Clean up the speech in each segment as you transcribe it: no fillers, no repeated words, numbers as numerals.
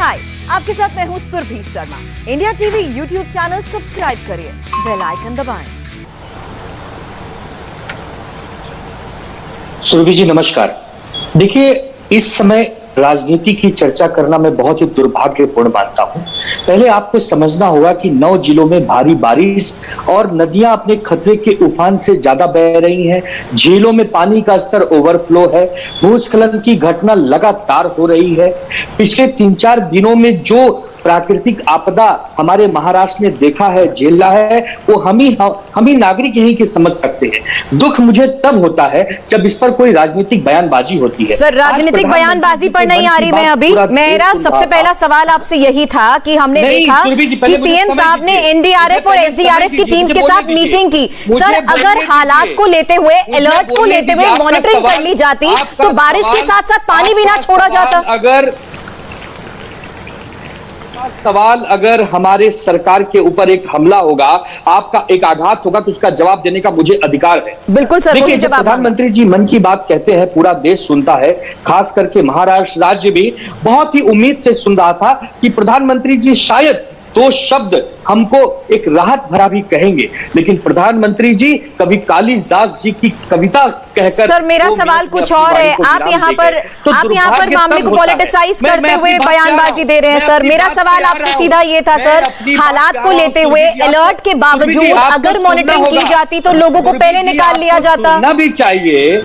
हाय, आपके साथ मैं हूँ Surabhi Sharma. India TV YouTube channel subscribe करिए, बेल आइकन दबाएं। सुरभि जी नमस्कार। देखिए, इस समय राजनीति की चर्चा करना मैं बहुत ही दुर्भाग्यपूर्ण मानता हूं। पहले आपको समझना होगा कि 9 जिलों में भारी बारिश और नदियां अपने खतरे के उफान से ज्यादा बह रही हैं। झीलों में पानी का स्तर ओवरफ्लो है। भूस्खलन की घटना लगातार हो रही है। पिछले 3-4 दिनों में जो प्राकृतिक आपदा हमारे महाराष्ट्र ने देखा है, झेला है, वो हम ही नागरिक यहीं के समझ सकते हैं। दुख मुझे तब होता है जब इस पर कोई राजनीतिक बयानबाजी होती है। सर, राजनीतिक बयानबाजी पर नहीं आ रही मैं अभी। मेरा सबसे पहला सवाल आपसे यही था कि हमने देखा कि सीएम साहब ने एनडीआरएफ और एसडीआरएफ की टीम के साथ मीटिंग की। सर, अगर हालात को लेते हुए, अलर्ट को लेते हुए मॉनिटरिंग कर ली जाती तो बारिश के साथ साथ पानी भी ना छोड़ा जाता। अगर हमारे सरकार के ऊपर एक हमला होगा, आपका एक आघात होगा, तो उसका जवाब देने का मुझे अधिकार है। बिल्कुल सर, देखिए, जब प्रधानमंत्री जी मन की बात कहते हैं पूरा देश सुनता है। खास करके महाराष्ट्र राज्य भी बहुत ही उम्मीद से सुन रहा था कि प्रधानमंत्री जी शायद 2 शब्द हमको एक राहत भरा भी कहेंगे, लेकिन प्रधानमंत्री जी कभी कालिदास जी की कविता कहकर। सर, मेरा सवाल कुछ और है। आप यहाँ पर मामले को पॉलिटिसाइज करते हुए बयानबाजी दे रहे हैं। सर, मेरा सवाल आपसे सीधा ये था सर, हालात को लेते हुए अलर्ट के बावजूद अगर मॉनिटरिंग की जाती तो लोगों को पहले निकाल लिया जाता। ना भी चाहिए।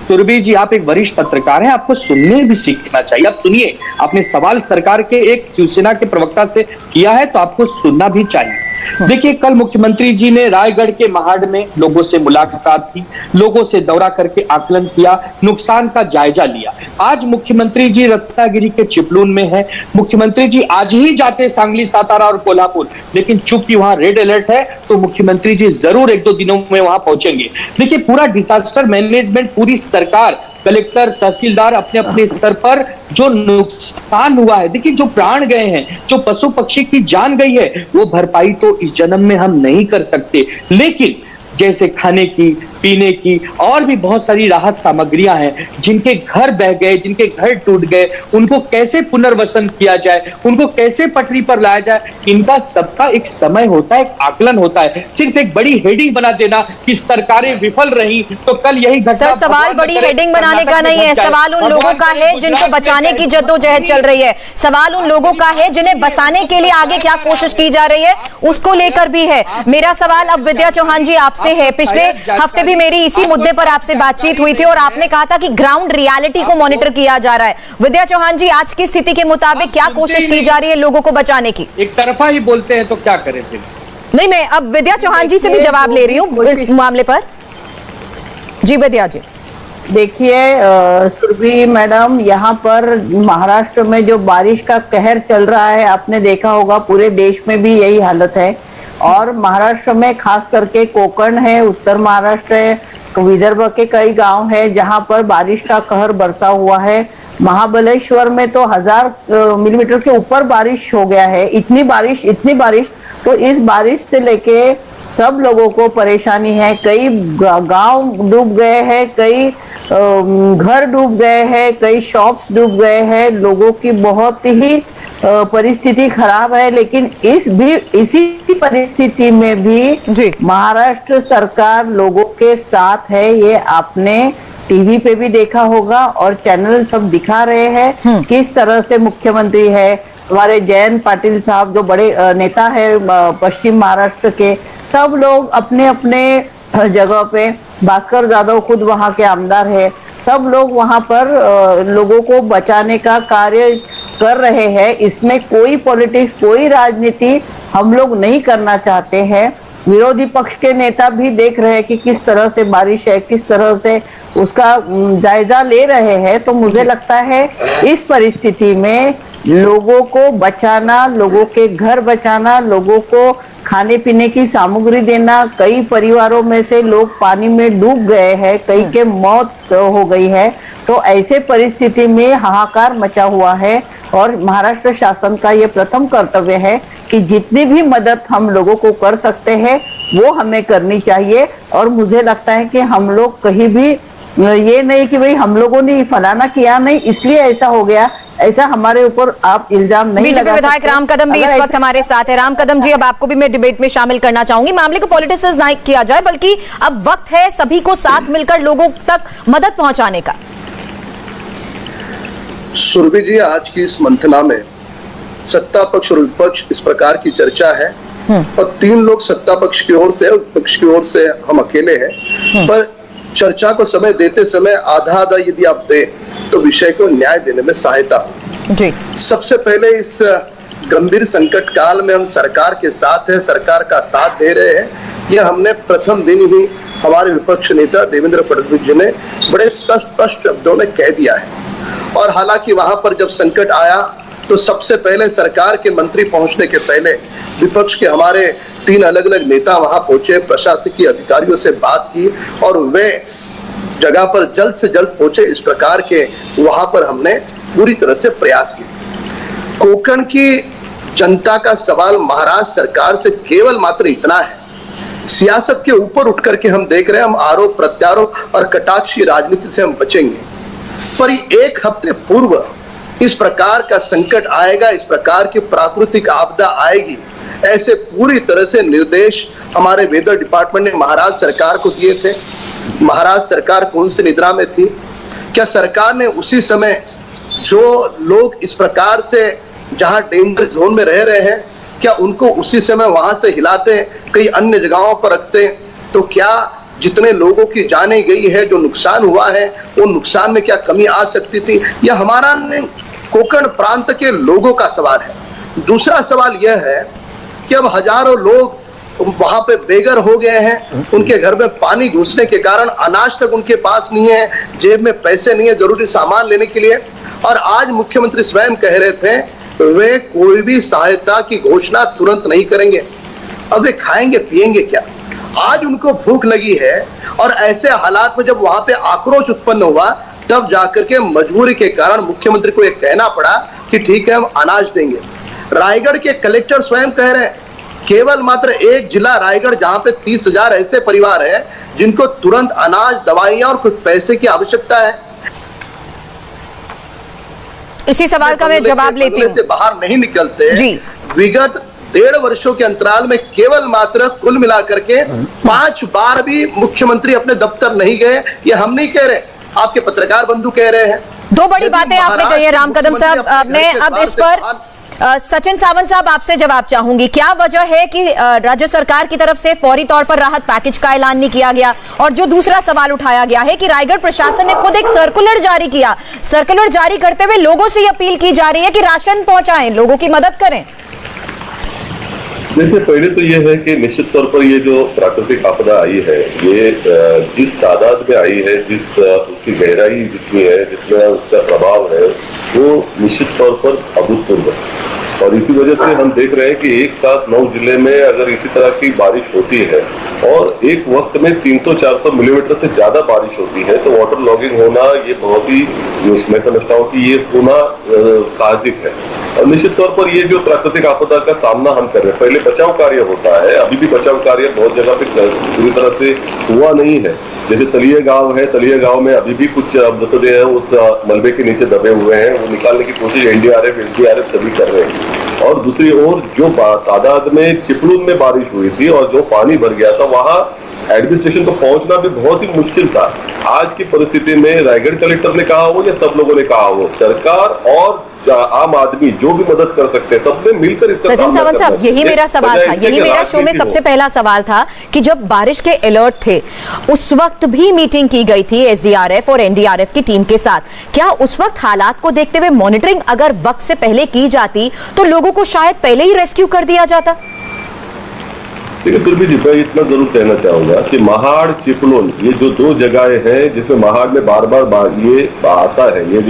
सुरभि जी, आप एक वरिष्ठ पत्रकार हैं, आपको सुनने भी सीखना चाहिए। आप सुनिए, आपने सवाल सरकार के एक शिवसेना के प्रवक्ता से किया है, तो आपको सुनना भी चाहिए। देखिए, कल मुख्यमंत्री जी ने रायगढ़ के महाड़ में लोगों से मुलाकात की, लोगों से दौरा करके आकलन किया, नुकसान का जायजा लिया। आज मुख्यमंत्री जी रत्नागिरी के चिपलून में है। मुख्यमंत्री जी आज ही जाते सांगली, सातारा और कोल्हापुर, लेकिन चूंकि वहां रेड अलर्ट है तो मुख्यमंत्री जी जरूर 1-2 दिनों में वहां पहुंचेंगे। देखिए, पूरा डिजास्टर मैनेजमेंट, पूरी सरकार, कलेक्टर, तहसीलदार अपने अपने स्तर पर जो नुकसान हुआ है, देखिए जो प्राण गए हैं, जो पशु पक्षी की जान गई है, वो भरपाई तो इस जन्म में हम नहीं कर सकते, लेकिन जैसे खाने की, पीने की और भी बहुत सारी राहत सामग्रियां हैं, जिनके घर बह गए, जिनके घर टूट गए, उनको कैसे पुनर्वसन किया जाए, उनको कैसे पटरी पर लाया जाए, इनका सबका एक समय होता है, एक आकलन होता है। सिर्फ एक बड़ी हेडिंग बना देना कि सरकारें विफल रही तो कल यही घटना। सर, सवाल बड़ी हेडिंग बनाने का नहीं है, सवाल उन लोगों का है जिनको बचाने की जद्दोजहद चल रही है। सवाल उन लोगों का है जिन्हें बचाने के लिए आगे क्या कोशिश की जा रही है, उसको लेकर भी है। मेरा सवाल अब विद्या चौहान जी आपसे है। पिछले हफ्ते भी मेरी इसी मुद्दे पर आपसे बातचीत हुई थी और आपने कहा था कि ग्राउंड रियलिटी को मॉनिटर किया जा रहा है। विद्या चौहान जी, आज की स्थिति के मुताबिक क्या कोशिश की जा रही है लोगों को बचाने की? एक तरफा ही बोलते हैं तो क्या करें फिर? नहीं, मैं अब विद्या चौहान जी से भी जवाब ले रही हूँ इस मामले पर। जी विद्या जी। देखिए सुरभि मैडम, यहाँ पर महाराष्ट्र में जो बारिश का कहर चल रहा है, आपने देखा होगा पूरे देश में भी यही हालत है। और महाराष्ट्र में खास करके कोकण है, उत्तर महाराष्ट्र है, विदर्भ के कई गांव है जहां पर बारिश का कहर बरसा हुआ है। महाबलेश्वर में तो 1000 मिलीमीटर के ऊपर बारिश हो गया है। इतनी बारिश, तो इस बारिश से लेके सब लोगों को परेशानी है। कई गांव डूब गए हैं, कई घर डूब गए हैं, कई शॉप्स डूब गए हैं। लोगों की बहुत ही परिस्थिति खराब है। लेकिन इसी परिस्थिति में भी महाराष्ट्र सरकार लोगों के साथ है। ये आपने टीवी पे भी देखा होगा और चैनल सब दिखा रहे हैं किस तरह से मुख्यमंत्री है। हमारे जयंत पाटिल साहब जो बड़े नेता है पश्चिम महाराष्ट्र के, सब लोग अपने अपने जगह पे, भास्कर यादव खुद वहां के आमदार है, सब लोग वहां पर लोगों को बचाने का कार्य कर रहे हैं। इसमें कोई पॉलिटिक्स, कोई राजनीति हम लोग नहीं करना चाहते हैं। विरोधी पक्ष के नेता भी देख रहे हैं कि किस तरह से बारिश है, किस तरह से उसका जायजा ले रहे हैं। तो मुझे लगता है इस परिस्थिति में लोगों को बचाना, लोगों के घर बचाना, लोगों को खाने पीने की सामग्री देना। कई परिवारों में से लोग पानी में डूब गए हैं, कई के मौत हो गई है। तो ऐसे परिस्थिति में हाहाकार मचा हुआ है और महाराष्ट्र शासन का ये प्रथम कर्तव्य है कि जितनी भी मदद हम लोगों को कर सकते हैं वो हमें करनी चाहिए। और मुझे लगता है कि हम लोग कहीं भी ये नहीं कि भाई हम लोगों ने फलाना किया नहीं इसलिए ऐसा हो गया, ऐसा हमारे ऊपर आप इल्जाम नहीं बीजेपी लगा विधायक सकते। राम कदम भी अगर इस ऐसा- वक्त हमारे साथ है। राम कदम जी, अब आपको भी मैं डिबेट में शामिल करना चाहूंगी। मामले को पॉलिटिसाइज ना किया जाए, बल्कि अब वक्त है सभी को साथ मिलकर लोगों तक मदद पहुंचाने का। सुरभि जी, आज की इस मंथना में सत्ता पक्ष और विपक्ष इस प्रकार की चर्चा है और 3 लोग सत्ता पक्ष की ओर से और विपक्ष की ओर से हम अकेले हैं, पर चर्चा को समय देते समय आधा आधा यदि आप दें तो विषय को न्याय देने में सहायता हो। जी, सबसे पहले इस गंभीर संकट काल में हम सरकार के साथ है, सरकार का साथ दे रहे हैं, यह हमने प्रथम दिन ही हमारे विपक्ष नेता देवेंद्र फडणवीस जी ने बड़े स्पष्ट शब्दों में कह दिया है। और हालांकि वहां पर जब संकट आया तो सबसे पहले सरकार के मंत्री पहुंचने के पहले विपक्ष के हमारे 3 अलग अलग नेता वहां पहुंचे, प्रशासकीय अधिकारियों से बात की और वे जगह पर जल्द से जल्द पहुंचे। इस प्रकार के वहां पर हमने पूरी तरह से प्रयास किया। कोंकण की जनता का सवाल महाराष्ट्र सरकार से केवल मात्र इतना है, सियासत के ऊपर उठ करके हम देख रहे हैं, हम आरोप प्रत्यारोप और कटाक्ष की राजनीति से हम बचेंगे, पर 1 हफ्ते पूर्व इस प्रकार का संकट आएगा, इस प्रकार की प्राकृतिक आपदा आएगी, ऐसे पूरी तरह से निर्देश हमारे वेदर डिपार्टमेंट ने महाराष्ट्र सरकार को दिए थे। महाराष्ट्र सरकार कौन सी निद्रा में थी? क्या सरकार ने उसी समय जो लोग इस प्रकार से जहां डेंजर जोन में रह रहे हैं, क्या उनको उसी समय वहां से हिलाते, कई अन्य जगहों पर रखते, तो क्या जितने लोगों की जाने गई है, जो नुकसान हुआ है, वो नुकसान में क्या कमी आ सकती थी? यह हमारा नहीं, कोंकण प्रांत के लोगों का सवाल है। दूसरा सवाल यह है कि अब हजारों लोग वहां पे बेघर हो गए हैं, उनके घर में पानी घुसने के कारण अनाज तक उनके पास नहीं है, जेब में पैसे नहीं है जरूरी सामान लेने के लिए। और आज मुख्यमंत्री स्वयं कह रहे थे वे कोई भी सहायता की घोषणा तुरंत नहीं करेंगे। अब वे खाएंगे पिएंगे क्या? आज उनको भूख लगी है और ऐसे हालात में जब वहां पे आक्रोश उत्पन्न हुआ, तब जाकर के मजबूरी के कारण मुख्यमंत्री को यह कहना पड़ा कि ठीक है हम अनाज देंगे। रायगढ़ के कलेक्टर स्वयं कह रहे हैं केवल मात्र एक जिला रायगढ़ जहां पे 30,000 ऐसे परिवार हैं जिनको तुरंत अनाज, दवाइयां और कुछ पैसे की आवश्यकता है। इसी सवाल का मैं जवाब लेती हूँ। से बाहर नहीं निकलते जी। विगत 1.5 वर्षों के अंतराल में केवल मात्र कुल मिलाकर के 5 बार भी मुख्यमंत्री अपने दफ्तर नहीं गए। ये हम नहीं कह रहे, आपके पत्रकार बंधु कह रहे हैं। 2 बड़ी बातें आपने कही है राम कदम साहब। मैं अब इस पर सचिन सावंत साहब आपसे जवाब चाहूंगी। क्या वजह है कि राज्य सरकार की तरफ से फौरी तौर पर राहत पैकेज का ऐलान नहीं किया गया? और जो दूसरा सवाल उठाया गया है कि रायगढ़ प्रशासन ने खुद एक सर्कुलर जारी किया, सर्कुलर जारी करते हुए लोगों से अपील की जा रही है कि राशन पहुंचाएं, लोगों की मदद करें। देखिए, पहले तो ये है कि निश्चित तौर पर ये जो प्राकृतिक आपदा आई है, ये जिस तादाद में आई है, जिस उसकी गहराई जितनी है, जितना उसका प्रभाव है, वो निश्चित तौर पर अभूतपूर्व है। और इसी वजह से हम देख रहे हैं कि एक साथ 9 जिले में अगर इसी तरह की बारिश होती है और एक वक्त में 300-400 मिलीमीटर से ज्यादा बारिश होती है, तो वाटर लॉगिंग होना ये बहुत ही, मैं समझता हूँ कि ये होना साहजिक है। और निश्चित तौर पर ये जो प्राकृतिक आपदा का सामना हम कर रहे हैं, पहले बचाव कार्य होता है, अभी भी बचाव कार्य बहुत जगह पे पूरी तरह से हुआ नहीं है। जैसे तलिया गांव है, तलिया गांव में अभी भी कुछ मृतदेह उस मलबे के नीचे दबे हुए हैं, वो निकालने की कोशिश एनडीआरएफ सभी कर रहे हैं। और दूसरी ओर जो तादाद में चिपलून में बारिश हुई थी और जो पानी भर गया था, वहां एडमिनिस्ट्रेशन को पहुंचना भी बहुत ही मुश्किल था। आज की परिस्थिति में रायगढ़ कलेक्टर ने कहा हो या सब लोगों ने कहा हो, सरकार और आम आदमी जो भी मदद कर सकते हैं, सबने मिलकर इसका सचिन सावंत साहब, यही मेरा सवाल था, यही मेरा शो में सबसे पहला सवाल था कि जब बारिश के अलर्ट थे उस वक्त भी मीटिंग की गई थी एसडीआरएफ और एनडीआरएफ की टीम के साथ। क्या उस वक्त हालात को देखते हुए मॉनिटरिंग अगर वक्त से पहले की जाती तो लोगों को शायद पहले ही रेस्क्यू कर दिया जाता? देखिए सुरभि जी, मैं इतना जरूर कहना चाहूंगा कि महाड़, चिपलून, ये जो 2 जगहें हैं जिसमें महाड़ में बार बार ये आता है, ये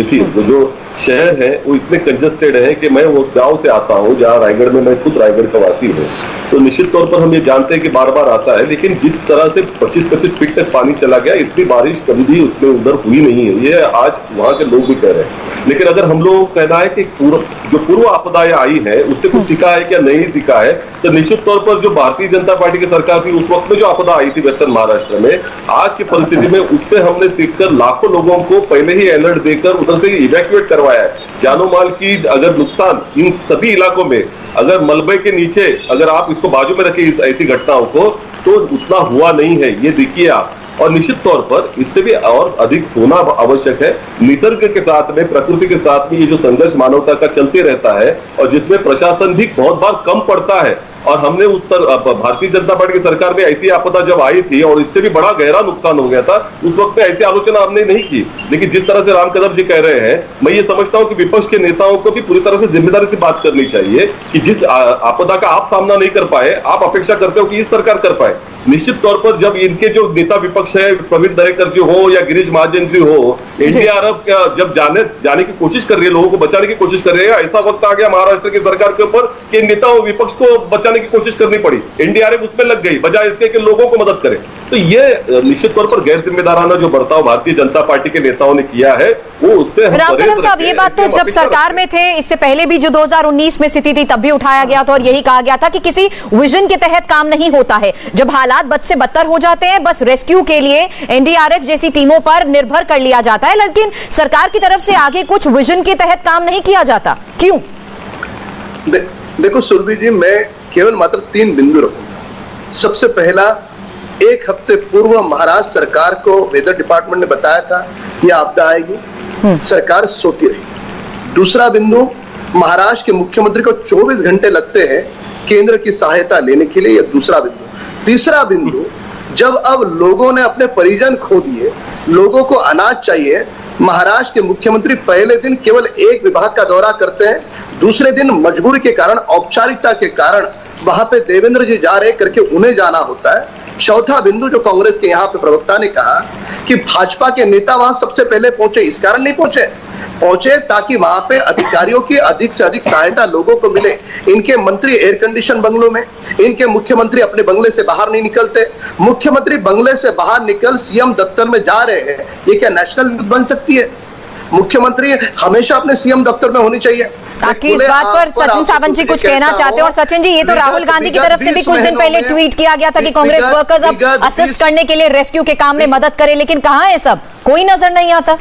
जो शहर है वो इतने कंजस्टेड है कि मैं वो गांव से आता हूँ जहाँ रायगढ़ में, मैं खुद रायगढ़ का वासी हूँ। तो निश्चित तौर पर हम ये जानते हैं कि बार बार आता है, लेकिन जिस तरह से 25-25 फीट तक पानी चला गया, इतनी बारिश कभी भी उसमें उधर हुई नहीं है, ये आज वहां के लोग भी कह रहे हैं। लेकिन अगर हम लोग कहना है कि जो पूर्व आपदाएं आई है उससे कुछ सीखा है क्या नहीं सीखा है, तो निश्चित तौर पर जो भारतीय जनता पार्टी की सरकार थी उस वक्त में जो आपदा आई थी वेस्टर्न महाराष्ट्र में, आज की परिस्थिति में उससे हमने सीखकर लाखों लोगों को पहले ही अलर्ट देकर उधर से इवैक्यूएट करवाया है। जानो माल की अगर नुकसान इन सभी इलाकों में, अगर मलबे के नीचे अगर आप इसको बाजू में रखें ऐसी घटनाओं को, तो उतना हुआ नहीं है, ये देखिए आप। और निश्चित तौर पर इससे भी और अधिक होना आवश्यक है। निसर्ग के साथ में, प्रकृति के साथ में ये जो संघर्ष मानवता का चलते रहता है और जिसमें प्रशासन भी बहुत बार कम पड़ता है, और हमने उस भारतीय जनता पार्टी की सरकार में ऐसी आपदा जब आई थी और इससे भी बड़ा गहरा नुकसान हो गया था, उस वक्त में ऐसी आलोचना हमने नहीं की। लेकिन जिस तरह से राम कदम जी कह रहे हैं, मैं ये समझता हूं कि विपक्ष के नेताओं को भी पूरी तरह से जिम्मेदारी से बात करनी चाहिए कि जिस आपदा का आप सामना नहीं कर पाए, आप अपेक्षा करते हो कि इस सरकार कर पाए। निश्चित तौर पर जब इनके जो नेता विपक्ष है, प्रवीण दरेकर जी हो या गिरीश महाजन जी हो, एनडीआरएफ जब जाने की कोशिश कर रही है, लोगों को बचाने की कोशिश कर रही है, ऐसा वक्त आ गया महाराष्ट्र की सरकार के ऊपर कि नेताओं विपक्ष को बचाने की कोशिश करनी पड़ी, एनडीआरएफ उसमें लग गई बजाय इसके कि लोगों को मदद करे। तो ये निश्चित तौर पर गैर जिम्मेदाराना जो बर्ताव भारतीय जनता पार्टी के नेताओं ने किया है, वो उससे राम कदम साहब, ये बात तो जब सरकार में थे, इससे पहले भी जो 2019 में स्थिति थी तब भी उठाया गया था और यही कहा गया था कि किसी विजन के तहत काम नहीं होता है। जब हालात बद से बदतर हो जाते हैं, बस रेस्क्यू के लिए एनडीआरएफ जैसी टीमों पर निर्भर कर लिया जाता है, लेकिन सरकार की तरफ से आगे कुछ विजन के तहत काम नहीं किया जाता, क्यों? देखो सुरभि जी, मैं केवल मात्र 3 बिंदु रखूंगा। सबसे पहला, 1 हफ्ते पूर्व महाराष्ट्र सरकार को वेदर डिपार्टमेंट ने बताया था कि आपदा आएगी, सरकार सोती रही। दूसरा बिंदु, महाराष्ट्र के मुख्यमंत्री को 24 घंटे लगते हैं केंद्र की सहायता लेने के लिए, यह दूसरा बिंदु। तीसरा बिंदु, जब अब लोगों ने अपने परिजन खो दिए, लोगों को अनाज चाहिए, महाराष्ट्र के मुख्यमंत्री पहले दिन केवल एक विभाग का दौरा करते हैं, दूसरे दिन मजबूरी के कारण, औपचारिकता के कारण वहां पे देवेंद्र जी जा रहे करके उन्हें जाना होता है। चौथा बिंदु, जो कांग्रेस के यहाँ पे प्रवक्ता ने कहा कि भाजपा के नेता वहां सबसे पहले पहुंचे, इस कारण नहीं पहुंचे ताकि वहां पे अधिकारियों की अधिक से अधिक सहायता लोगों को मिले। इनके मंत्री एयर कंडीशन बंगलों में, इनके मुख्यमंत्री अपने बंगले से बाहर नहीं निकलते। मुख्यमंत्री बंगले से बाहर निकल सीएम दफ्तर में जा रहे हैं, ये क्या नेशनल न्यूज बन सकती है? मुख्यमंत्री हमेशा अपने सीएम दफ्तर में होनी चाहिए। ताकि इस बात पर सचिन सावंत जी कुछ कहना चाहते हैं। और सचिन जी, ये तो राहुल गांधी की तरफ से भी कुछ दिन पहले ट्वीट किया गया था कि कांग्रेस वर्कर्स अब असिस्ट करने के लिए रेस्क्यू के काम में मदद करें, लेकिन कहां है सब? कोई नजर नहीं आता।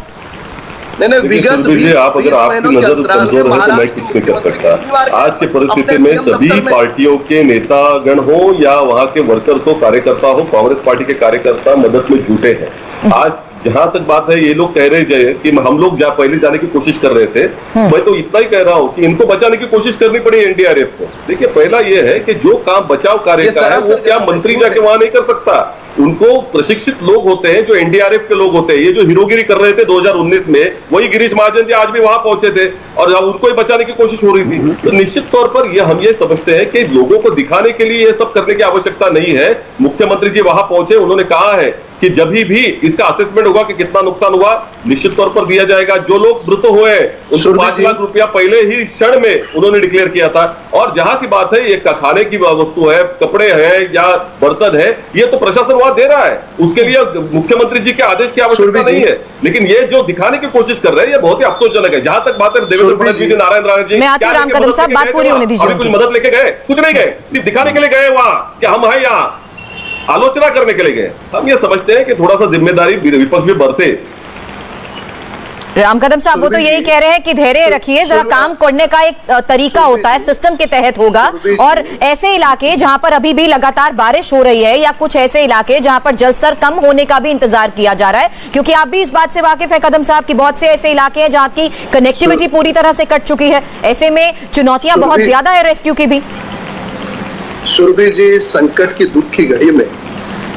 नहीं, विगत आप अगर आपकी नजर कमजोर है तो मैं कुछ नहीं कर सकता। आज की परिस्थिति में सभी पार्टियों के नेतागण हो या वहां के वर्कर्स हो, कार्यकर्ता हो, कांग्रेस पार्टी के कार्यकर्ता मदद में जुटे हैं। आज जहां तक बात है, ये लोग कह रहे हैं कि हम लोग पहले जाने की कोशिश कर रहे थे, मैं तो इतना ही कह रहा हूं कि इनको बचाने की कोशिश करनी पड़ी एनडीआरएफ को। देखिए, पहला ये है कि जो काम बचाव कार्य का है वो क्या मंत्री जाके वहां नहीं कर सकता? उनको प्रशिक्षित लोग होते हैं जो एनडीआरएफ के लोग होते हैं। ये जो हीरोगिरी कर रहे थे 2019 में, वही गिरीश महाजन जी आज भी वहां पहुंचे थे और उनको ही बचाने की कोशिश हो रही थी। तो निश्चित तौर पर हम ये समझते हैं कि लोगों को दिखाने के लिए ये सब करने की आवश्यकता नहीं है। मुख्यमंत्री जी वहां पहुंचे, उन्होंने कहा है कि जब भी इसका असेसमेंट होगा कि कितना नुकसान हुआ, निश्चित तौर पर दिया जाएगा। जो लोग मृत हुए उनको 5 लाख रुपया पहले ही क्षण में उन्होंने डिक्लेयर किया था। और जहां की बात है, ये खाने की वस्तु है, कपड़े हैं या बर्तन है, ये तो प्रशासन वहां दे रहा है, उसके लिए मुख्यमंत्री जी के आदेश की आवश्यकता नहीं है। लेकिन ये जो दिखाने की कोशिश कर रहे हैं, ये बहुत ही अफसोसजनक है। जहां तक बात है देवेंद्र फडणवीस जी, नारायण राणे जी, राम कदम साहब, बात पूरी होने दीजिए। कुछ मदद लेके गए? कुछ नहीं गए, सिर्फ दिखाने के लिए गए वहां कि हम हैं यहाँ, आलोचना करने के लिए गए। हम ये समझते हैं कि थोड़ा सा जिम्मेदारी विपक्ष भी बरते। राम कदम साहब, वो तो यही कह रहे हैं कि धैर्य रखिए, जरा काम करने का एक तरीका होता है, सिस्टम के तहत होगा। और ऐसे इलाके जहां पर अभी भी लगातार बारिश हो रही है, या कुछ ऐसे इलाके जहां पर जलस्तर कम होने का भी इंतजार किया जा रहा है, क्योंकि आप भी इस बात से वाकिफ है कदम साहब कि बहुत से ऐसे इलाके हैं जहां की कनेक्टिविटी पूरी तरह से कट चुकी है। ऐसे में चुनौतियां बहुत ज्यादा है रेस्क्यू की भी। सुरभि जी, संकट की दुख की घड़ी में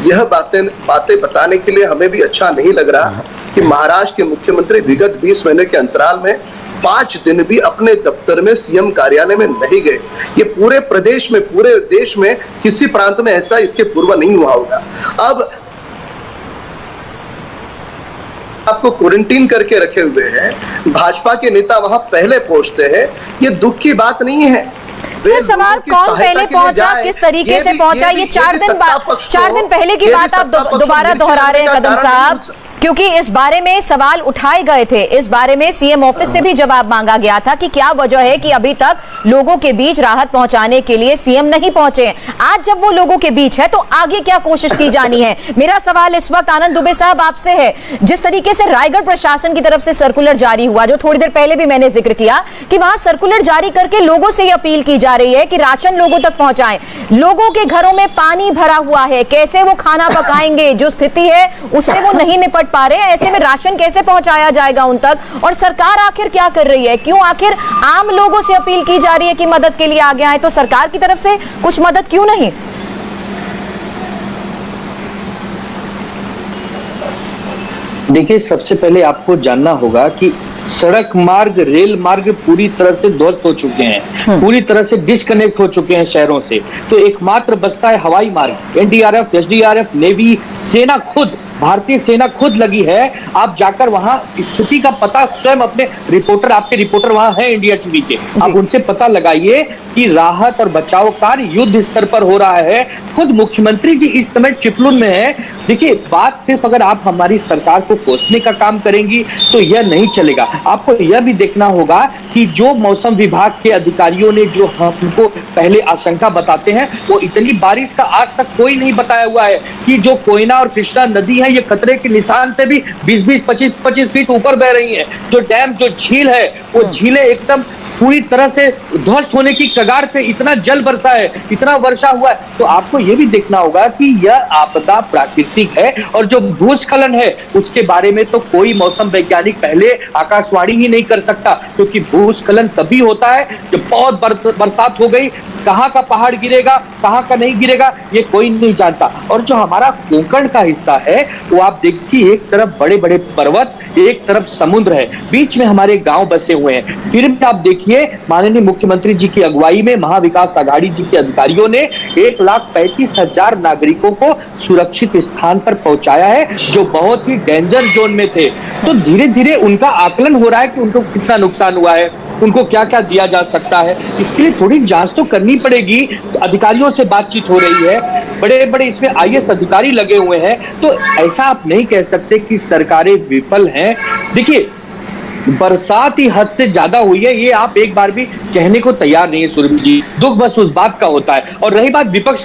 यह बातें बताने के लिए हमें भी अच्छा नहीं लग रहा कि महाराष्ट्र के मुख्यमंत्री विगत 20 महीने के अंतराल में 5 दिन भी अपने दफ्तर में सीएम कार्यालय में नहीं गए। ये पूरे प्रदेश में, पूरे देश में किसी प्रांत में ऐसा इसके पूर्व नहीं हुआ होगा। अब आपको क्वारंटीन करके रखे हुए हैं, भाजपा के नेता वहां पहले पहुंचते हैं, ये दुख की बात नहीं है। सर सवाल कौन पहले पहुंचा, किस तरीके से पहुंचा, ये 4 दिन पहले की बात आप दोबारा दोहरा रहे हैं कदम साहब, क्योंकि इस बारे में सवाल उठाए गए थे। इस बारे में सीएम ऑफिस से भी जवाब मांगा गया था कि क्या वजह है कि अभी तक लोगों के बीच राहत पहुंचाने के लिए सीएम नहीं पहुंचे। आज जब वो लोगों के बीच है तो आगे क्या कोशिश की जानी है। मेरा सवाल इस वक्त आनंद दुबे साहब आपसे है, जिस तरीके से रायगढ़ प्रशासन की तरफ से सर्कुलर जारी हुआ, जो थोड़ी देर पहले भी मैंने जिक्र किया कि वहां सर्कुलर जारी करके लोगों से अपील की जा रही है कि राशन लोगों तक पहुंचाएं। लोगों के घरों में पानी भरा हुआ है, कैसे वो खाना पकाएंगे, जो स्थिति है उससे वो नहीं निपट पा रहे हैं। ऐसे में राशन कैसे पहुंचाया जाएगा उन तक, और सरकार आखिर क्या कर रही है? क्यों आखिर आम लोगों से अपील की जा रही है कि मदद के लिए आगे आए, तो सरकार की तरफ से कुछ मदद क्यों नहीं? देखिए, सबसे पहले आपको जानना होगा कि सड़क मार्ग, रेल मार्ग पूरी तरह से ध्वस्त हो चुके हैं, पूरी तरह से डिस्कनेक्ट हो चुके हैं शहरों से। तो एकमात्र बचता है हवाई मार्ग। एनडीआरएफ, एसडीआरएफ, नेवी, सेना खुद, भारतीय सेना खुद लगी है। आप जाकर वहां स्थिति का पता स्वयं अपने रिपोर्टर, आपके रिपोर्टर वहां है इंडिया टीवी के, आप उनसे पता लगाइए कि राहत और बचाव कार्य युद्ध स्तर पर हो रहा है। खुद मुख्यमंत्री जी इस समय चिपलुन में है। देखिए, बात सिर्फ अगर आप हमारी सरकार को कोसने का काम करेंगी तो यह नहीं चलेगा। आपको यह भी देखना होगा कि जो मौसम विभाग के अधिकारियों ने जो हमको पहले आशंका बताते हैं, वो इतनी बारिश का आज तक कोई नहीं बताया हुआ है कि जो कोयना और कृष्णा नदी है ये खतरे के निशान से भी 20-20, 25-25 फीट ऊपर बह रही है। जो डैम, जो झील है, वो झीलें एकदम पूरी तरह से ध्वस्त होने की कगार पे, इतना जल बरसा है, इतना वर्षा हुआ है। तो आपको यह भी देखना होगा कि यह आपदा प्राकृतिक है, और जो भूस्खलन है उसके बारे में तो कोई मौसम वैज्ञानिक पहले आकाशवाणी ही नहीं कर सकता, क्योंकि भूस्खलन तभी होता है जब बहुत बरसात हो गई। कहाँ का पहाड़ गिरेगा, कहाँ का नहीं गिरेगा, ये कोई नहीं जानता। और जो हमारा कोंकण का हिस्सा है वो आप देखिए, एक तरफ बड़े बड़े पर्वत, एक तरफ समुद्र है, बीच में हमारे गांव बसे हुए हैं। फिर भी आप देखिए, माननीय मुख्यमंत्री जी की अगुवाई में महाविकास आघाड़ी जी के अधिकारियों ने 1,35,000 नागरिकों को सुरक्षित स्थान पर पहुंचाया है, जो बहुत ही डेंजर जोन में थे। तो धीरे धीरे उनका आकलन हो रहा है कि उनको कितना नुकसान हुआ है, उनको क्या क्या दिया जा सकता है। इसके लिए थोड़ी जांच तो करनी पड़ेगी। अधिकारियों से बातचीत हो रही है, बड़े बड़े इसमें आईएएस अधिकारी लगे हुए हैं। तो ऐसा आप नहीं कह सकते कि सरकारें विफल हैं। देखिए, बरसात ही हद से ज्यादा हुई है, ये आप एक बार भी कहने को तैयार नहीं है सुरभि जी। दुख बस उस बात का होता है। और रही बात विपक्ष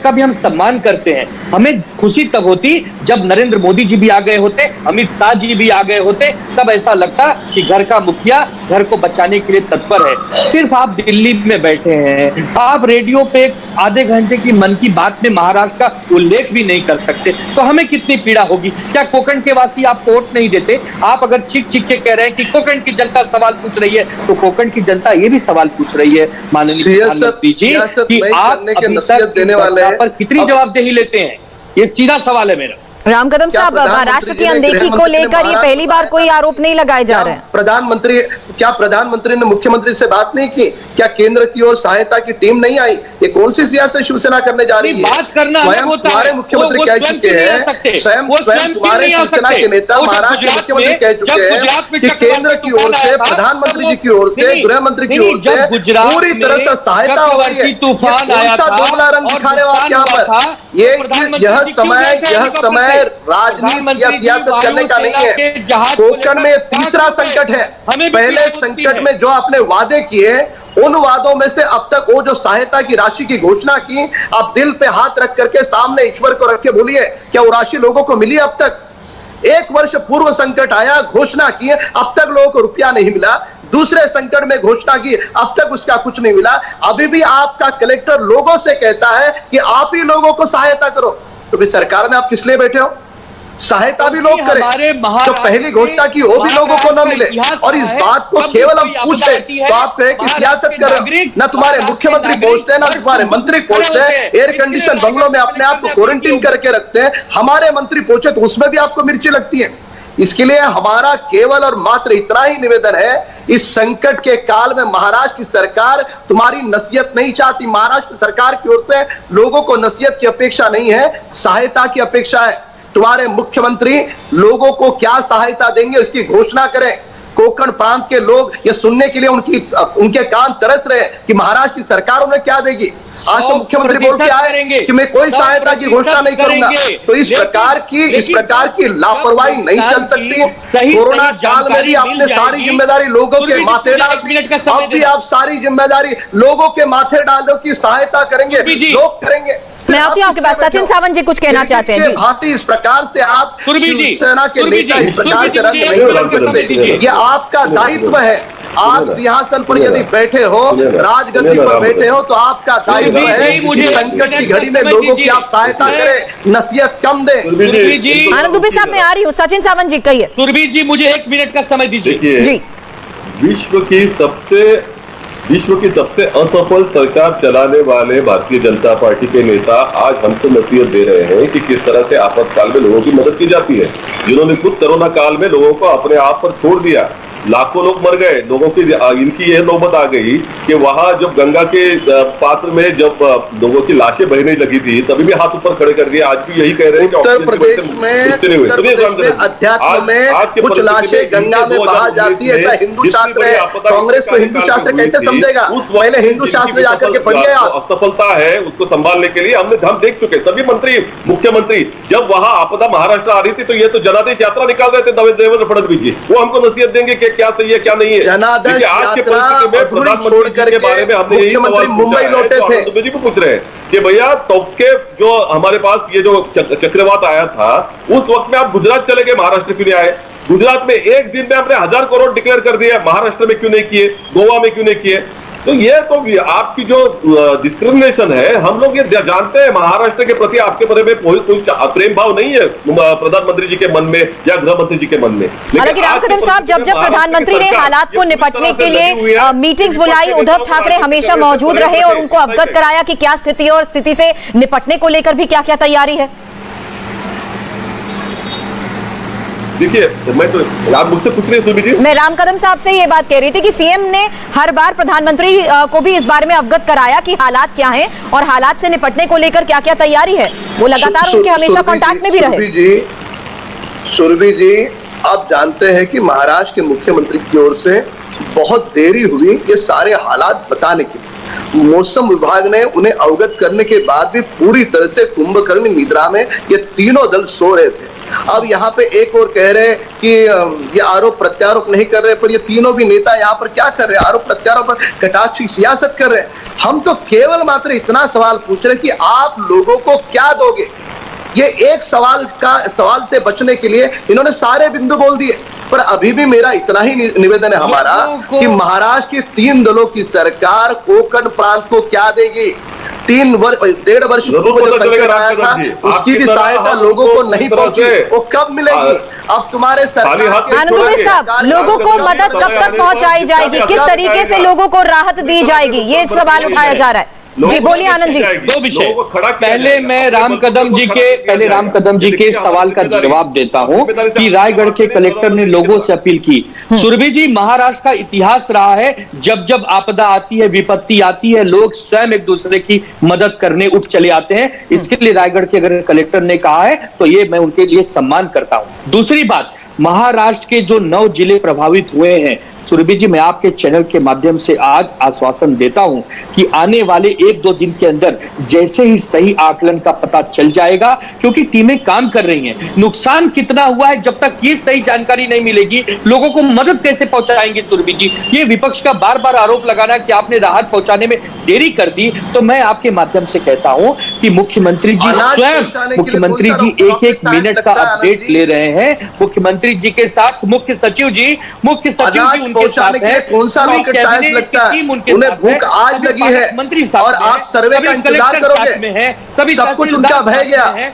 का भी हम सम्मान करते हैं। हमें खुशी तब होती जब नरेंद्र मोदी जी भी आ गए होते, अमित शाह जी भी आ गए होते, तब ऐसा लगता कि घर का मुखिया घर को बचाने के लिए तत्पर है। सिर्फ आप दिल्ली में बैठे हैं, आप रेडियो पे आधे घंटे की मन की बात में महाराष्ट्र का उल्लेख भी नहीं कर सकते, तो हमें कितनी पीड़ा होगी। क्या कोंकण के वासी आपको वोट नहीं देते? आप अगर चीख चीख के कह रहे हैं कि कोंकण की जनता सवाल पूछ रही है, तो कोंकण की जनता ये भी सवाल पूछ रही है माननीय प्रधानमंत्री जी कि आप अभी तक देने वाले पर कितनी जवाबदेही लेते हैं। ये सीधा सवाल है मेरा। राम कदम साहब, महाराष्ट्र की अनदेखी को लेकर ये पहली बार कोई आरोप नहीं लगाए जा रहे हैं। प्रधानमंत्री ने मुख्यमंत्री से बात नहीं की? क्या केंद्र की ओर सहायता की टीम नहीं आई? ये कौन सी सियासत शिवसेना करने जा रही है? बात करना स्वयं तुम्हारे मुख्यमंत्री कह चुके हैं, स्वयं तुम्हारे शिवसेना के नेता महाराष्ट्र के मुख्यमंत्री कह चुके हैं कि केंद्र की ओर से, प्रधानमंत्री जी की ओर से, गृह मंत्री की ओर से पूरी तरह से सहायता हो रही है। कौन सा दोगला रंग दिखा रहे हो आप यहाँ पर? यह समय राजनीति या सियासत करने का नहीं है। कोंकण में तीसरा संकट है। पहले संकट में जो आपने वादे किए, उन वादों में से अब तक वो जो सहायता की राशि की घोषणा की, आप दिल पे हाथ रख करके सामने ईश्वर को रख के बोलिए, क्या वो राशि लोगों को मिली? अब तक 1 वर्ष पूर्व संकट आया, घोषणा की, अब तक लोगों को रुपया नहीं मिला। दूसरे संकट में घोषणा की, अब तक उसका कुछ नहीं मिला। अभी भी आपका कलेक्टर लोगों से कहता है कि आप ही लोगों को सहायता करो। तो भी सरकार में आप किस लिए बैठे हो? सहायता भी लोग करें, जो पहली घोषणा की वो भी लोगों को न मिले। और इस बात को केवल हम पूछते तो आप कहें कि सियासत कर रहे हो। न तुम्हारे मुख्यमंत्री पहुंचते हैं, न तुम्हारे मंत्री पहुंचते हैं, एयर कंडीशन बंगलों में अपने आप को क्वारंटीन करके रखते हैं। हमारे मंत्री पहुंचे तो उसमें भी आपको मिर्ची लगती है। इसके लिए हमारा केवल और मात्र इतना ही निवेदन है, इस संकट के काल में महाराष्ट्र की सरकार तुम्हारी नसीहत नहीं चाहती। महाराष्ट्र सरकार की ओर से लोगों को नसीहत की अपेक्षा नहीं है, सहायता की अपेक्षा है। तुम्हारे मुख्यमंत्री लोगों को क्या सहायता देंगे इसकी घोषणा करें। कोकण प्रांत के लोग ये सुनने के लिए उनके कान तरस रहे हैं कि महाराष्ट्र की सरकार उन्हें क्या देगी। आज तो मुख्यमंत्री बोल के आए कि मैं कोई सहायता की घोषणा नहीं करूंगा। तो इस प्रकार की लापरवाही नहीं चल सकती है। कोरोना काल में भी आपने सारी जिम्मेदारी लोगों के माथे डाल दी, अब भी आप सारी जिम्मेदारी लोगों के माथे डाल दो कि सहायता करेंगे, लोग करेंगे। मैं आती हूँ आपके पास। सचिन सावंत जी कुछ कहना चाहते हैं। भांति इस प्रकार से आप शिवसेना के नेता इस प्रकार से रंग नहीं बदल सकते। ये आपका दायित्व है। आप सिंहासन पर यदि बैठे हो, राजगद्दी पर बैठे हो, तो आपका दायित्व है कि संकट की घड़ी में लोगों की आप सहायता करें, नसीहत कम दें। आनंद दुबे साहब मैं आ रही हूँ। सचिन सावंत जी कहिए। सुरभि जी मुझे 1 मिनट का समय दीजिए। जी, विश्व की सबसे असफल सरकार चलाने वाले भारतीय जनता पार्टी के नेता आज हमको नसीहत दे रहे हैं कि किस तरह से आपातकाल में लोगों की मदद की जाती है, जिन्होंने खुद कोरोना काल में लोगों को अपने आप पर छोड़ दिया। लाखों लोग मर गए। लोगों की इनकी यह नौबत आ गई कि वहां जब गंगा के पात्र में जब लोगों की लाशें बहने लगी थी तभी भी हाथ ऊपर खड़े कर दिए। आज भी यही कह रहे हैं कि उत्तर प्रदेश में अध्यात्म में कुछ लाशें गंगा में बहा जाती है, ऐसा हिंदू शास्त्र है। कांग्रेस को हिंदू शास्त्र कैसे समझेगा? पहले हिंदू शास्त्र जाकर के पढ़िए। असफलता है उसको संभालने के लिए हम देख चुके सभी मंत्री, मुख्यमंत्री जब वहां आपदा महाराष्ट्र आ रही थी तो ये तो जनादेश यात्रा निकाल रहे थे देवेंद्र फडणवीस जी। वो हमको नसीहत देंगे कि क्या सही है क्या नहीं है। जनादेश आज के परिस्थिति में प्रधानमंत्री के बारे में हमने मुख्यमंत्री मुंबई लौटे थे, मुझे भी पूछ रहे हैं कि भैया तब के जो हमारे पास ये जो चक्रवात आया था उस वक्त में आप गुजरात चले गए, महाराष्ट्र क्यों नहीं आए? गुजरात में एक दिन में आपने 1000 करोड़ डिक्लेयर कर दिया, महाराष्ट्र में क्यों नहीं किए, गोवा में क्यों नहीं किए? तो ये तो आपकी जो डिस्क्रिमिनेशन है, हम लोग ये जानते हैं महाराष्ट्र के प्रति आपके बारे में कोई प्रेम भाव नहीं है प्रधानमंत्री जी के मन में या गृह मंत्री जी के मन में। हालांकि राम कदम साहब जब प्रधानमंत्री ने हालात को निपटने के लिए मीटिंग्स बुलाई, उद्धव ठाकरे हमेशा मौजूद रहे और उनको अवगत कराया कि क्या स्थिति है और स्थिति से निपटने को लेकर भी क्या क्या तैयारी है। देखिए आप मुझसे पूछ रहे हैं। मैं राम कदम साहब से ये बात कह रही थी कि सीएम ने हर बार प्रधानमंत्री को भी इस बारे में अवगत कराया कि हालात क्या हैं और हालात से निपटने को लेकर क्या क्या तैयारी है। वो लगातार उनके हमेशा कांटेक्ट में भी रहे। सुरभि जी आप जानते हैं कि महाराष्ट्र के मुख्यमंत्री की ओर से बहुत देरी हुई ये सारे हालात बताने की। मौसम विभाग ने उन्हें अवगत करने के बाद भी पूरी तरह से कुंभकर्ण निद्रा में ये तीनों दल सो रहे थे। अब यहाँ पे एक और कह रहे हैं कि ये आरोप प्रत्यारोप नहीं कर रहे, पर ये तीनों भी नेता यहाँ पर क्या कर रहे हैं? आरोप प्रत्यारोप पर कटाक्ष की सियासत कर रहे हैं। हम तो केवल मात्र इतना सवाल पूछ रहे हैं कि आप लोगों को क्या दोगे। ये एक सवाल से बचने के लिए इन्होंने सारे बिंदु बोल दिए, पर अभी भी मेरा इतना ही निवेदन है हमारा कि महाराष्ट्र की 3 दलों की सरकार कोकण प्रांत को क्या देगी? 1.5 वर्ष पूर्व जो संकट आया था उसकी भी सहायता लोगों को नहीं पहुंची, वो कब मिलेगी? अब तुम्हारे सरकार आनंद दुबे साहब, लोगों को मदद कब तक पहुंचाई जाएगी? किस तरीके से लोगों को राहत दी जाएगी? ये सवाल उठाया जा रहा है। जी बोलिए आनंद जी। 2 विषय। पहले मैं राम कदम जी के सवाल का जवाब देता हूं कि रायगढ़ के कलेक्टर ने लोगों से अपील की। सुरभि जी, महाराष्ट्र का इतिहास रहा है जब जब आपदा आती है, विपत्ति आती है, लोग स्वयं एक दूसरे की मदद करने उठ चले आते हैं। इसके लिए रायगढ़ के अगर कलेक्टर ने कहा है तो ये मैं उनके लिए सम्मान करता हूं। दूसरी बात, महाराष्ट्र के जो 9 जिले प्रभावित हुए हैं, सुरभि जी मैं आपके चैनल के माध्यम से आज आश्वासन देता हूं कि आने वाले 1-2 दिन के अंदर जैसे ही सही आकलन का पता चल जाएगा, क्योंकि टीमें काम कर रही हैं, नुकसान कितना हुआ है जब तक ये सही जानकारी नहीं मिलेगी लोगों को मदद कैसे पहुंचाएंगे? सुरभि जी, ये विपक्ष का बार बार आरोप लगाना कि आपने राहत पहुंचाने में देरी कर दी, तो मैं आपके माध्यम से कहता हूं कि मुख्यमंत्री जी स्वयं, मुख्यमंत्री जी 1-1 मिनट का अपडेट ले रहे हैं। मुख्यमंत्री जी के साथ मुख्य सचिव जी पहुंचाने के लिए कौन सा रॉकेट साइंस लगता है? उन्हें भूख आज लगी है और आप सर्वे का इंतजार करोगे। सब कुछ उनका बह गया,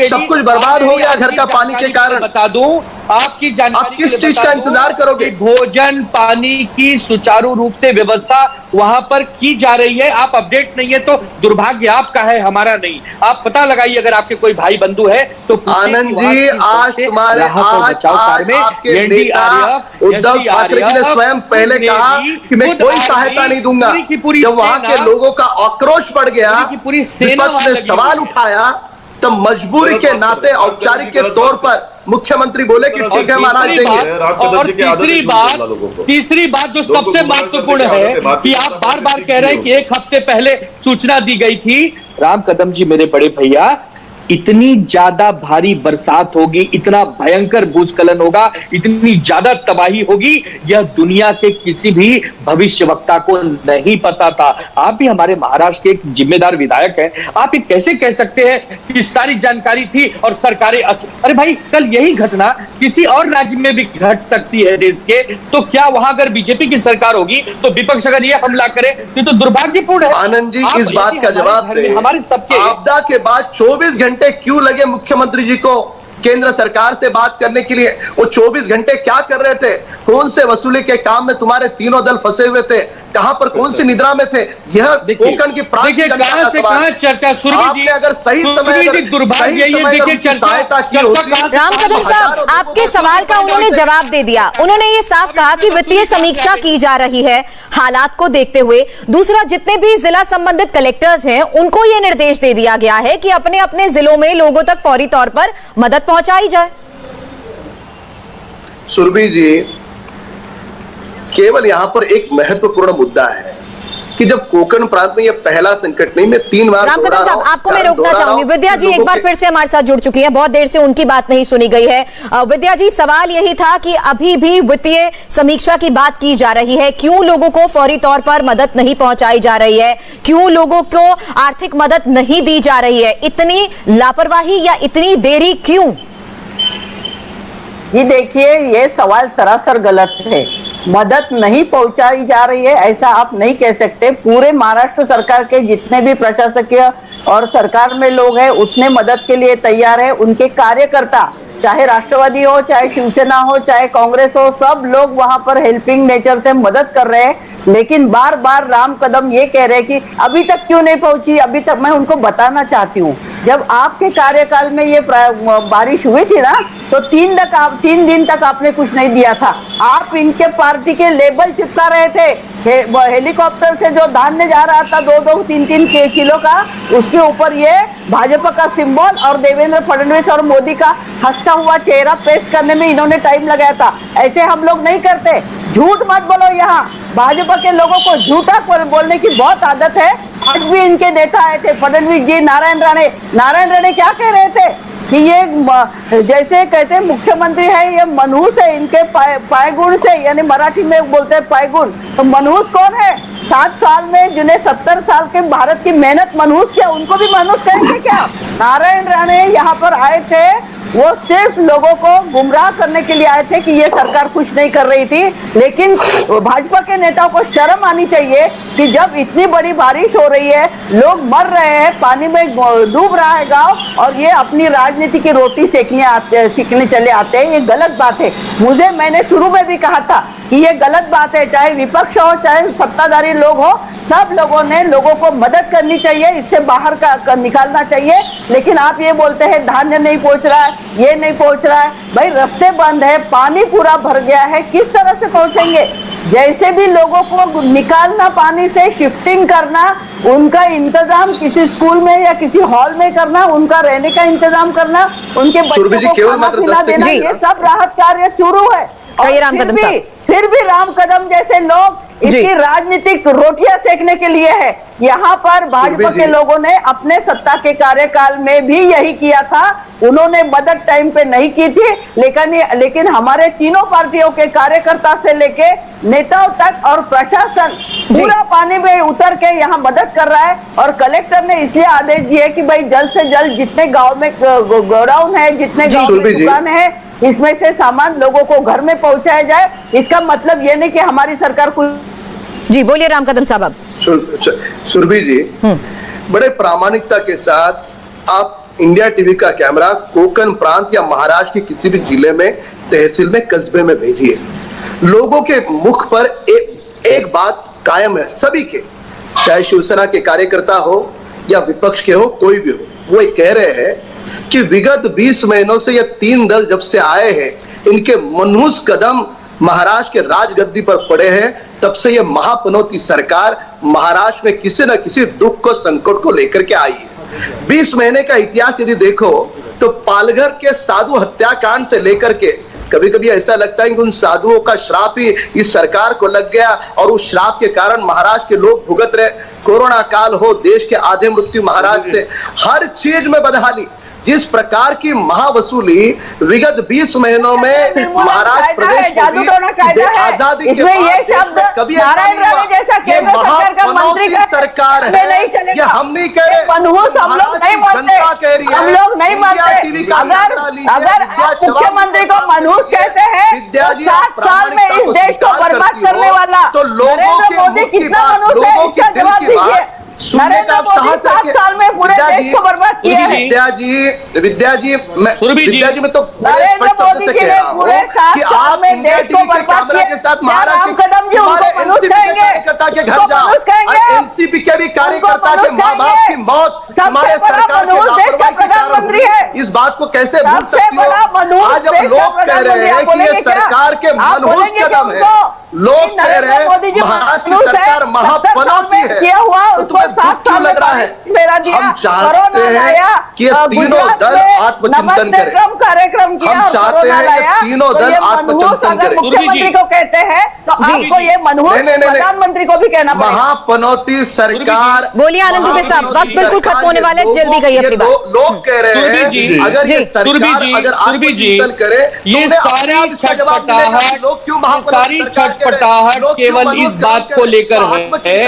सब कुछ बर्बाद हो गया घर का पानी के कारण। बता दूं आपकी जानकारी, आप किस चीज का इंतजार करोगे? भोजन पानी की सुचारू रूप से व्यवस्था वहां पर की जा रही है। आप अपडेट नहीं है तो दुर्भाग्य आपका है, हमारा नहीं। आप पता लगाइए, अगर आपके कोई भाई बंधु है तो आनंद जी, आज तुम्हारे आपके नेता उद्धव ठाकरे जी ने स्वयं पहले कहा कि मैं कोई सहायता नहीं दूंगा। जब वहां के लोगों का आक्रोश बढ़ गया, विपक्ष ने सवाल उठाया, तब मजबूरी के नाते औपचारिक के तौर पर मुख्यमंत्री बोले कि ठीक है महाराज देंगे। और तीसरी बात जो सबसे महत्वपूर्ण है कि आप बार बार कह रहे हैं कि 1 हफ्ते पहले सूचना दी गई थी। राम कदम जी मेरे बड़े भैया, इतनी ज्यादा भारी बरसात होगी, इतना भयंकर भूस्खलन होगा, इतनी ज्यादा तबाही होगी, यह दुनिया के किसी भी भविष्यवक्ता को नहीं पता था। आप भी हमारे महाराष्ट्र के एक जिम्मेदार विधायक हैं, आप ये कैसे कह सकते हैं कि सारी जानकारी थी और सरकारें अरे भाई, कल यही घटना किसी और राज्य में भी घट सकती है देश के, तो क्या वहां अगर बीजेपी की सरकार होगी तो विपक्ष अगर यह हमला करे ये तो दुर्भाग्यपूर्ण है। आनंद जी इस बात का जवाब दें, हमारे सबके आपदा के बाद 24 घंटे क्यों लगे मुख्यमंत्री जी को केंद्र सरकार से बात करने के लिए? वो 24 घंटे क्या कर रहे थे? कौन से वसूली के काम में तुम्हारे तीनों दल फंसे हुए थे? कहां पर कौन सी निद्रा में थे? यह कोंकण की प्रांत की जनता का सवाल है। चर्चा आपने अगर सही समय सहायता की होती। राम कदम साहब, आपके सवाल का उन्होंने जवाब दे दिया। उन्होंने ये साफ कहा कि वित्तीय समीक्षा की जा रही है हालात को देखते हुए। दूसरा, जितने भी जिला संबंधित कलेक्टर्स हैं उनको ये निर्देश दे दिया गया है कि अपने अपने जिलों में लोगों तक फौरी तौर पर मदद पहुंचाई जाए। सुरभि जी, केवल यहां पर एक महत्वपूर्ण मुद्दा है कि जब कोंकण प्रांत में यह पहला संकट नहीं, मैं 3 बार राम कदम साहब, आपको मैं रोकना चाहूंगी। विद्या जी एक बार फिर से हमारे साथ जुड़ चुकी हैं, बहुत देर से उनकी बात नहीं सुनी गई है। विद्या जी, सवाल यही था कि अभी भी वित्तीय समीक्षा की बात की जा रही है, क्यों लोगों को फौरी तौर पर मदद नहीं पहुंचाई जा रही है, क्यों लोगों को आर्थिक मदद नहीं दी जा रही है, इतनी लापरवाही या इतनी देरी क्यों? जी देखिए, ये सवाल सरासर गलत है। मदद नहीं पहुंचाई जा रही है ऐसा आप नहीं कह सकते। पूरे महाराष्ट्र सरकार के जितने भी प्रशासकीय और सरकार में लोग हैं उतने मदद के लिए तैयार है। उनके कार्यकर्ता, चाहे राष्ट्रवादी हो, चाहे शिवसेना हो, चाहे कांग्रेस हो, सब लोग वहां पर हेल्पिंग नेचर से मदद कर रहे हैं। लेकिन बार बार राम कदम ये कह रहे हैं कि अभी तक क्यों नहीं पहुंची, अभी तक। मैं उनको बताना चाहती हूँ, जब आपके कार्यकाल में ये बारिश हुई थी ना, तो 3 दिन तक आपने कुछ नहीं दिया था। आप इनके पार्टी के लेबल चिपका रहे थे। हेलीकॉप्टर से जो धान्य जा रहा था 2-2, 3-3 किलो का, उसके ऊपर ये भाजपा का सिंबल और देवेंद्र फडणवीस और मोदी का हंसता हुआ चेहरा पेश करने में इन्होंने टाइम लगाया था। ऐसे हम लोग नहीं करते। झूठ मत बोलो। यहाँ भाजपा के लोगों को झूठा बोलने की बहुत आदत है। आज भी इनके नेता आए थे, फडणवीस जी, नारायण राणे क्या कह रहे थे कि ये जैसे कहते हैं मुख्यमंत्री है, ये मनहूस है इनके पायगुण से, यानी मराठी में बोलते हैं पायगुण। तो मनहूस कौन है? 7 साल में जिन्हें 70 साल के भारत की मेहनत मनहूस किया, उनको भी मनहूस कहेंगे क्या? नारायण राणे यहाँ पर आए थे, वो सिर्फ लोगों को गुमराह करने के लिए आए थे कि ये सरकार कुछ नहीं कर रही थी। लेकिन भाजपा के नेताओं को शर्म आनी चाहिए कि जब इतनी बड़ी बारिश हो रही है, लोग मर रहे हैं, पानी में डूब रहा है गांव, और ये अपनी राजनीति की रोटी सीखने चले आते हैं। ये गलत बात है। मैंने शुरू में भी कहा था कि ये गलत बात है। चाहे विपक्ष हो, चाहे सत्ताधारी लोग हो, सब लोगों ने लोगों को मदद करनी चाहिए, इससे बाहर का निकालना चाहिए। लेकिन आप ये बोलते हैं धान्य नहीं पहुंच रहा है, ये नहीं पहुंच रहा है। भाई रास्ते बंद है, पानी पूरा भर गया है, किस तरह से पहुंचेंगे? जैसे भी लोगों को निकालना, पानी से शिफ्टिंग करना, उनका इंतजाम किसी स्कूल में या किसी हॉल में करना, उनका रहने का इंतजाम करना, उनके बच्चों को खाना पीना देना, ये सब राहत कार्य शुरू है। फिर भी राम कदम जैसे लोग इसकी राजनीतिक रोटियां सेकने के लिए है। यहाँ पर भाजपा के लोगों ने अपने सत्ता के कार्यकाल में भी यही किया था। उन्होंने मदद टाइम पे नहीं की थी, लेकिन हमारे तीनों पार्टियों के कार्यकर्ता से लेके नेताओं तक और प्रशासन पूरा पानी में उतर के यहाँ मदद कर रहा है। और कलेक्टर ने इसलिए आदेश दिए कि भाई जल्द से जल्द जितने गाँव में गोडाउन है, जितने गाँव में दुकान है, इसमें से सामान लोगों को घर में पहुंचाया जाए। इसका मतलब ये नहीं कि हमारी सरकार कुछ। जी बोलिए राम कदम साहब। अब सुरभि जी, बड़े प्रामाणिकता के साथ आप इंडिया टीवी का कैमरा कोंकण प्रांत या महाराष्ट्र के किसी भी जिले में, तहसील में, कस्बे में भेजिए। लोगों के मुख पर एक बात कायम है, सभी के, चाहे शिवसेना के कार्यकर्ता हो या विपक्ष के हो, कोई भी हो, वो कह रहे हैं कि विगत 20 महीनों से ये 3 दल जब से आए हैं, इनके मनहूस कदम महाराष्ट्र के राजगद्दी पर पड़े हैं। तब से ये महापनौती सरकार महाराष्ट्र में किसी न किसी दुख को, संकट को लेकर के आई है। 20 महीने का इतिहास यदि देखो तो पालघर के साधु हत्याकांड से लेकर के कभी कभी ऐसा लगता है कि उन साधुओं का श्राप ही इस सरकार को लग गया और उस श्राप के कारण महाराष्ट्र के लोग भुगत रहे। कोरोना काल हो, देश के आधे मृत्यु महाराष्ट्र से, हर चीज में बदहाली, जिस प्रकार की महावसूली विगत 20 महीनों में महाराष्ट्र प्रदेश में भी आजादी के बाद देश में कभी ऐसा नहीं हुआ। ये महापनौती सरकार है, ये हम नहीं कह रहे, जनता कह रही है। हम लोग नहीं मानते। अगर मुख्यमंत्री को मनहूस कहते हैं विद्या जी, 7 साल में इस देश को बर्बाद करने वाला तो लोगों के मुख की बात, लोगों के दिल की बात सुनने का आप साहस रखिए। 7 साल में पूरे देश को बर्बाद किया है। विद्या जी मैं तो बड़े स्पष्ट शब्द से कह रहा हूँ कि आप इंडिया टीवी के कैमरा के साथ महाराष्ट्र हमारे एनसीपी के कार्यकर्ता के घर जाओ, एनसीपी के भी कार्यकर्ता के माँ बाप की मौत हमारे सरकार के लापरवाही के कारण हुई। इस बात को कैसे भूल सकती हो? आज अब लोग कह रहे हैं कि ये सरकार के मनहूस कदम है। लोग कह रहे हैं महाराष्ट्र की सरकार महापनौती है, तो तुम्हें दुख क्यों लग रहा है? हम चाहते हैं कि ये तीनों दल आत्मचिंतन करें। कार्यक्रम किया, हम चाहते हैं कि तीनों दल आत्मचिंतन करें। मुख्यमंत्री को कहते हैं तो आपको ये मनहूस प्रधानमंत्री को भी कहना पड़ेगा। महापनौती सरकार। बोलिए आनंद दुबे साहब, वक्त बिल्कुल खत्म होने वाले, जल्दी कहिए अपनी बात। लोग कह रहे हैं अगर ये सरकार अगर आत्मचिंतन करे, ये सारी छटपटाहट, लोग क्यों महापनौती छटपटाहट केवल इस बात को लेकर है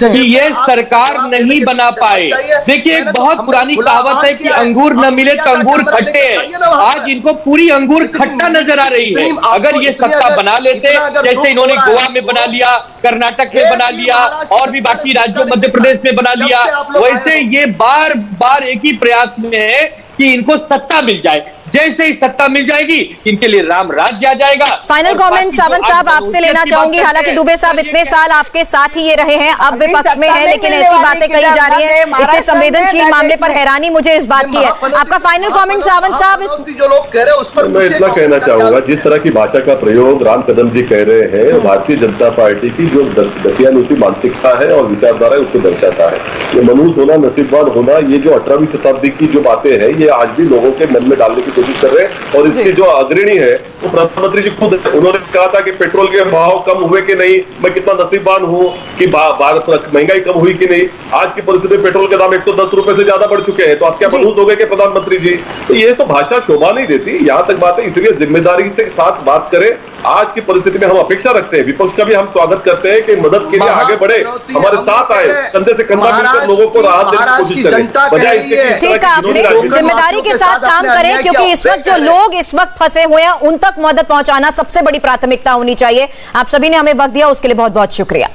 कि ये सरकार नहीं बना पाए। देखिए, एक बहुत पुरानी कहावत है कि अंगूर न मिले तो अंगूर खट्टे हैं। आज इनको पूरी अंगूर खट्टा नजर आ रही है। अगर ये सत्ता बना लेते, जैसे इन्होंने गोवा में बना लिया, कर्नाटक में बना लिया और भी बाकी राज्यों मध्य प्रदेश में बना लिया, वैसे ये बार बार एक ही प्रयास में है कि इनको सत्ता मिल जाए। जैसे ही सत्ता मिल जाएगी, इनके लिए राम राज्य आ जाएगा। फाइनल कमेंट सावंत साहब आपसे लेना चाहूंगी। हालांकि दुबे साहब इतने साल आपके साथ ही ये रहे हैं, अब विपक्ष में हैं, लेकिन ऐसी बातें कही जा रही हैं, इतने संवेदनशील मामले पर हैरानी मुझे इस बात की है। आपका फाइनल कमेंट सावंत साहब। जो लोग कह रहे हैं उस पर मैं इतना कहना चाहूंगा, जिस तरह की भाषा का प्रयोग राम कदम जी कह रहे हैं, भारतीय जनता पार्टी की जो दतियानूठी मानसिकता है और विचारधारा है उसको दर्शाता है। ये मनहूस होना, नसीबवान होना, ये जो 18वीं शताब्दी की जो बातें हैं, ये आज भी लोगों के मन में डालने की कोशिश कर रहे हैं। और इसके जो अग्रणी है वो प्रधानमंत्री जी खुद है। उन्होंने कहा था कि पेट्रोल के भाव कम हुए कि नहीं, मैं कितना नसीबवान हूं कि भारत महंगाई कम हुई कि नहीं। आज की परिस्थिति में पेट्रोल के दाम 110 रुपए से ज्यादा बढ़ चुके हैं, तो आप क्या मनहूस हो गए कि प्रधानमंत्री जी? तो ये तो भाषा शोभा नहीं देती। यहां तक बात है, इसलिए जिम्मेदारी से साथ बात करें। आज की परिस्थिति में हम अपेक्षा रखते हैं, विपक्ष का भी हम स्वागत करते हैं कि मदद के लिए आगे बढ़े, हमारे साथ आए, कंधे से कंधा मिलकर लोगों को राहत देने की कोशिश करें, बजाय ठीक है, आपने जिम्मेदारी के साथ काम करें, क्योंकि इस वक्त जो लोग इस वक्त फंसे हुए हैं उन तक मदद पहुंचाना सबसे बड़ी प्राथमिकता होनी चाहिए। आप सभी ने हमें वक्त दिया, उसके लिए बहुत बहुत शुक्रिया।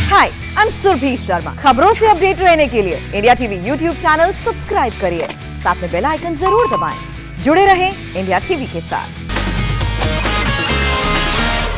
हाय, आई एम सुरभि शर्मा। खबरों से अपडेट रहने के लिए India TV YouTube channel subscribe करिए, साथ में बेल आइकन जरूर दबाएं। जुड़े रहें इंडिया टीवी के साथ।